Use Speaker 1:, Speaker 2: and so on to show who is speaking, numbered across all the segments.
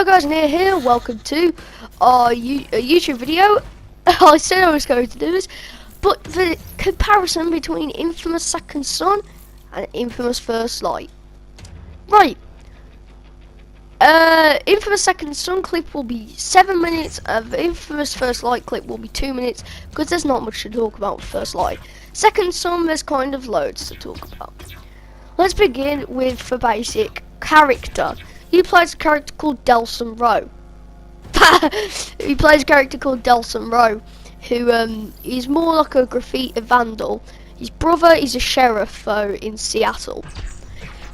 Speaker 1: Hello guys, Nia here, welcome to our YouTube video. I said I was going to do this, but the comparison between Infamous Second Son and Infamous First Light. Right, Infamous Second Son clip will be 7 minutes, the Infamous First Light clip will be 2 minutes, because there's not much to talk about with First Light. Second Son, there's kind of loads to talk about. Let's begin with the basic character. He plays a character called Delson Rowe. He plays a character called Delson Rowe, who is more like a graffiti vandal. His brother is a sheriff though in Seattle.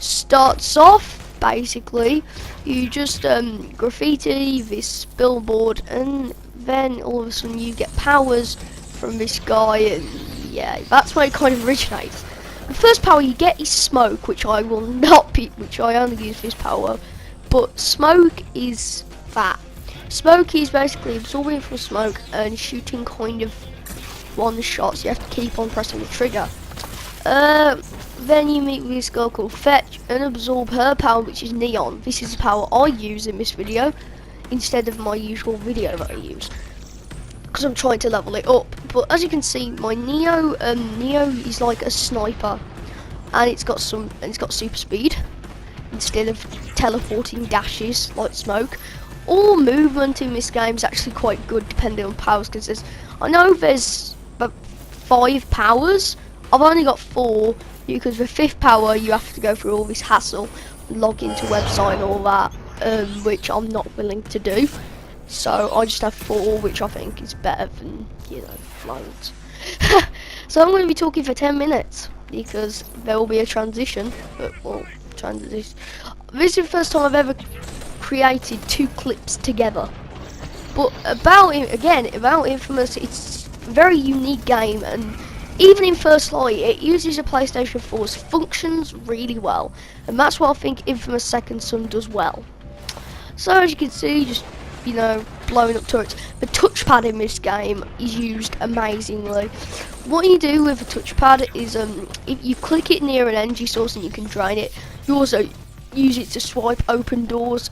Speaker 1: Starts off basically, you just graffiti this billboard, and then all of a sudden you get powers from this guy, and yeah, that's where it kind of originates. The first power you get is smoke, which I will not be, which I only use this power. But smoke is that. Smoke is basically absorbing from smoke and shooting kind of one shot, so you have to keep on pressing the trigger. Then you meet with this girl called Fetch and absorb her power, which is neon. This is the power I use in this video instead of my usual video that I use, because I'm trying to level it up. But as you can see, my Neo is like a sniper, and it's got super speed instead of teleporting dashes like smoke. All movement in this game is actually quite good depending on powers, because I know there's about 5 powers. I've only got 4 because the 5th power you have to go through all this hassle, log into website and all that, which I'm not willing to do. So I just have 4, which I think is better than, you know, loads. So I'm going to be talking for 10 minutes because there will be a transition. But well, transition. This is the first time I've ever created 2 clips together. But about Infamous, it's a very unique game, and even in First Light, it uses a PlayStation 4's functions really well, and that's what I think Infamous Second Son does well. So as you can see, just, you know, blowing up turrets. The touchpad in this game is used amazingly. What you do with the touchpad is if you click it near an energy source and you can drain it, you also use it to swipe open doors,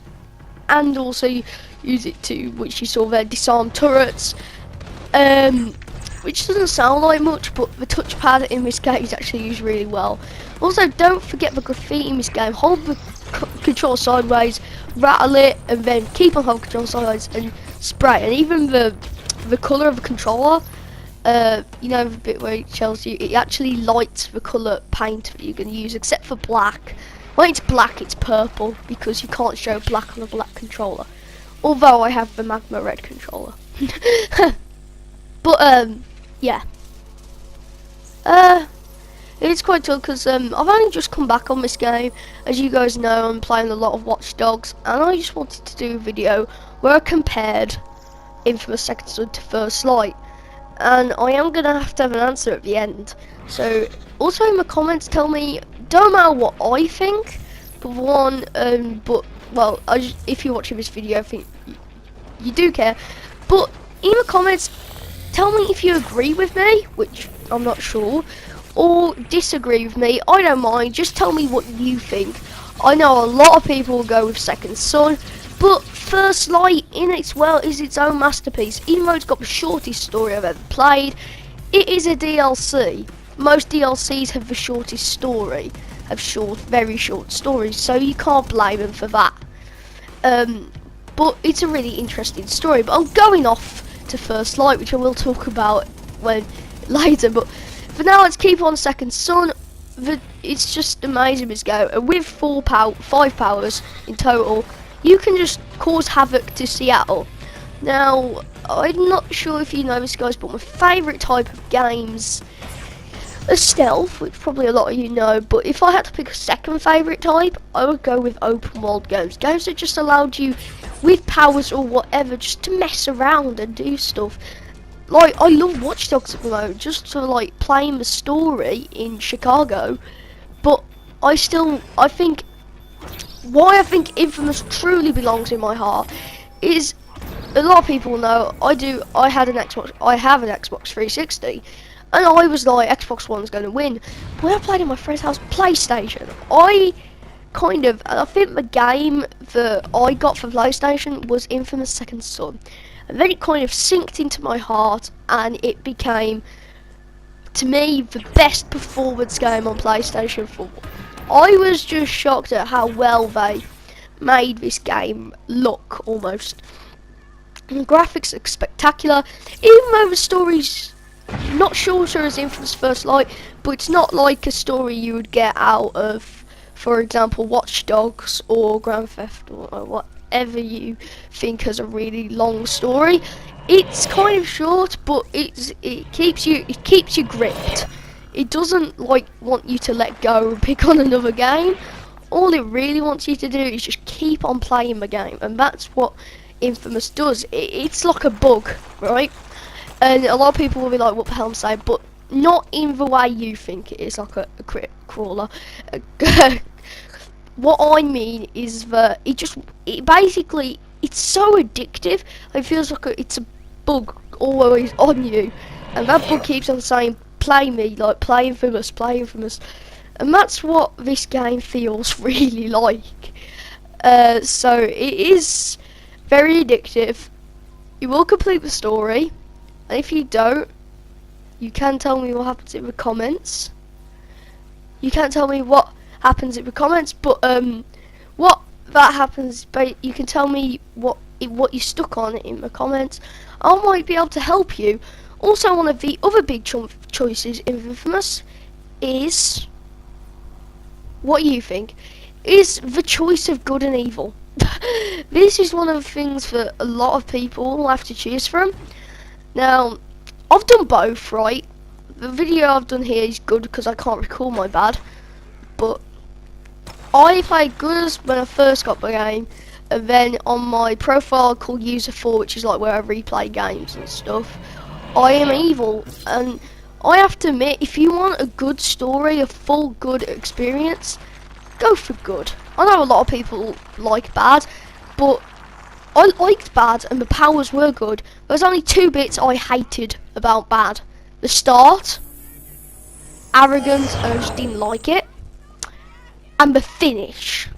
Speaker 1: and also you use it to, which you saw there, disarm turrets, which doesn't sound like much, but the touchpad in this game is actually used really well. Also, don't forget the graffiti in this game. Hold the control sideways, rattle it, and then keep on holding control sideways and spray. And even the colour of the controller, you know, the bit where it tells you, it actually lights the colour paint that you're going to use, except for black. When it's black, it's purple, because you can't show black on a black controller. Although I have the Magma Red controller. But yeah. It's quite tough because I've only just come back on this game. As you guys know, I'm playing a lot of Watch Dogs, and I just wanted to do a video where I compared Infamous Second Son to First Light, and I am gonna have to have an answer at the end. So also in the comments, tell me, don't matter what I think, but well, if you're watching this video, I think you do care. But in the comments, tell me if you agree with me, which I'm not sure, or disagree with me. I don't mind, just tell me what you think. I know a lot of people will go with Second Son, but First Light is its own masterpiece. Even though it's got the shortest story I've ever played, it is a DLC. Most DLCs have the shortest story, very short stories, so you can't blame them for that. But it's a really interesting story. But I'm going off to First Light, which I will talk about later. But for now, let's keep on Second Son. It's just amazing as go. And with 5 powers in total, you can just cause havoc to Seattle. Now, I'm not sure if you know this, guys, but my favourite type of games are stealth, which probably a lot of you know. But if I had to pick a second favourite type, I would go with open world games. Games that just allowed you, with powers or whatever, just to mess around and do stuff. Like, I love Watch Dogs at the moment, just to like playing the story in Chicago. But I think why I think Infamous truly belongs in my heart is, a lot of people know I have an Xbox 360, and I was like, Xbox One's going to win. When I played in my friend's house, PlayStation, I kind of, I think the game that I got for PlayStation was Infamous Second Son. And then it kind of sinked into my heart, and it became, to me, the best performance game on PlayStation 4. I was just shocked at how well they made this game look, almost. And the graphics are spectacular, even though the story's not shorter as Infamous First Light, but it's not like a story you would get out of, for example, Watch Dogs or Grand Theft or whatever you think has a really long story. It's kind of short, but it keeps you gripped. It doesn't like want you to let go and pick on another game. All it really wants you to do is just keep on playing the game, and that's what Infamous does. It's like a bug, right? And a lot of people will be like, what the hell I'm saying, but not in the way you think it is, like a crit crawler. What I mean is that it basically, it's so addictive, it feels like it's a bug always on you, and that bug keeps on saying, play me, like, play Infamous, play Infamous, and that's what this game feels really like. So it is very addictive. You will complete the story, and if you don't, you can tell me what happens in the comments. You can't tell me what happens in the comments, but what that happens, but you can tell me what you stuck on in the comments. I might be able to help you. Also, one of the other big choices in Infamous is, what you think, is the choice of good and evil. This is one of the things that a lot of people will have to choose from. Now, I've done both, right? The video I've done here is good because I can't recall my bad, but I played good when I first got the game, and then on my profile called User 4, which is like where I replay games and stuff, I am evil. And I have to admit, if you want a good story, a full good experience, go for good. I know a lot of people like bad, but I liked bad and the powers were good. There's only two bits I hated about bad. The start, arrogant, and I just didn't like it. And the finish.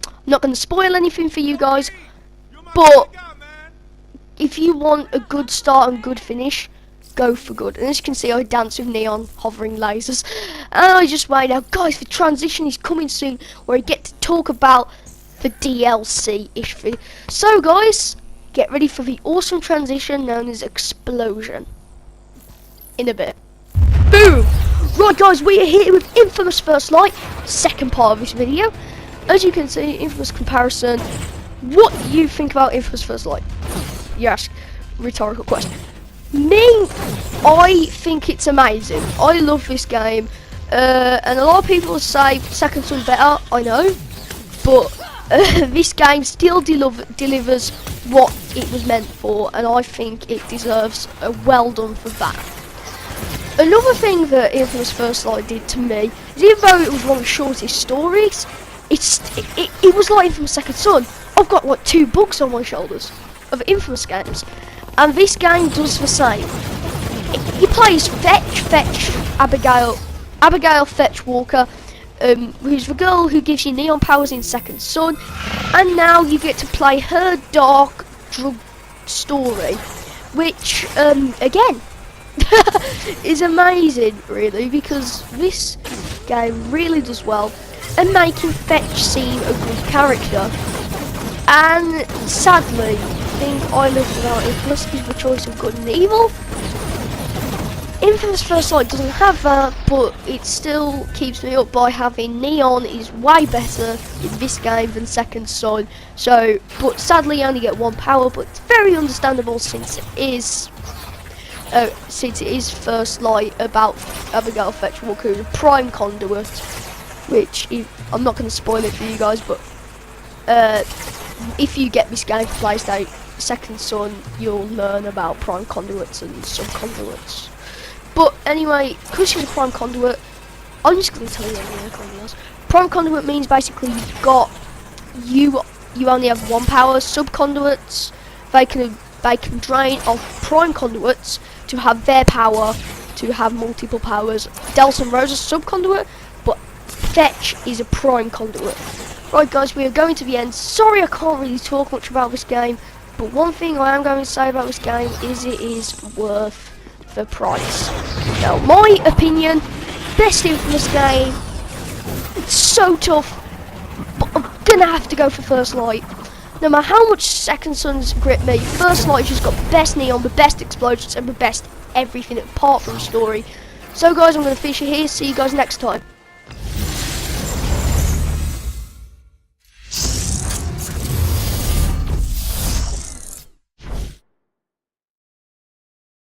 Speaker 1: I'm not going to spoil anything for you guys, but if you want a good start and good finish, go for good. And as you can see, I dance with neon hovering lasers, and I just wait now, guys. The transition is coming soon, where I get to talk about the DLC-ish thing. So, guys, get ready for the awesome transition known as Explosion. In a bit. Boom! Right, guys, we are here with Infamous First Light, second part of this video. As you can see, Infamous comparison. What do you think about Infamous First Light? You ask, rhetorical question. Me, I think it's amazing. I love this game, and a lot of people say Second Son better, I know, but this game still delivers what it was meant for, and I think it deserves a well done for that. Another thing that Infamous First Light did to me is, even though it was one of the shortest stories, it was like Infamous Second Son. I've got like 2 books on my shoulders of Infamous games, and this game does the same. You play as Abigail Fetch Walker, who's the girl who gives you neon powers in Second Son, and now you get to play her dark drug story, which again is amazing, really, because this game really does well and making Fetch seem a good character. And sadly, the thing I love about Infamous is the choice of good and evil. Infamous First Light doesn't have that, but it still keeps me up by having neon is way better in this game than Second Son. So, but sadly you only get 1 power, but it's very understandable since it is First Light about Abigail Fetch Walker, who's a prime conduit, which I'm not going to spoil it for you guys, but if you get this game for PlayStation Second Son, you'll learn about prime conduits and sub-conduits. But anyway, because she's a prime conduit, I'm just going to tell you everything. Prime conduit means basically you only have 1 power. Sub-conduits, they can drain off prime conduits to have their power, to have multiple powers. Delta and Rose are sub-conduit, but Fetch is a prime conduit. Right guys, we are going to the end. Sorry I can't really talk much about this game, but one thing I am going to say about this game is it is worth the price. Now, my opinion, best infamous game. It's so tough, but I'm gonna have to go for First Light. No matter how much Second Son's grip me, First Light just got the best neon, the best explosions, and the best everything apart from story. So guys, I'm gonna finish it here. See you guys next time.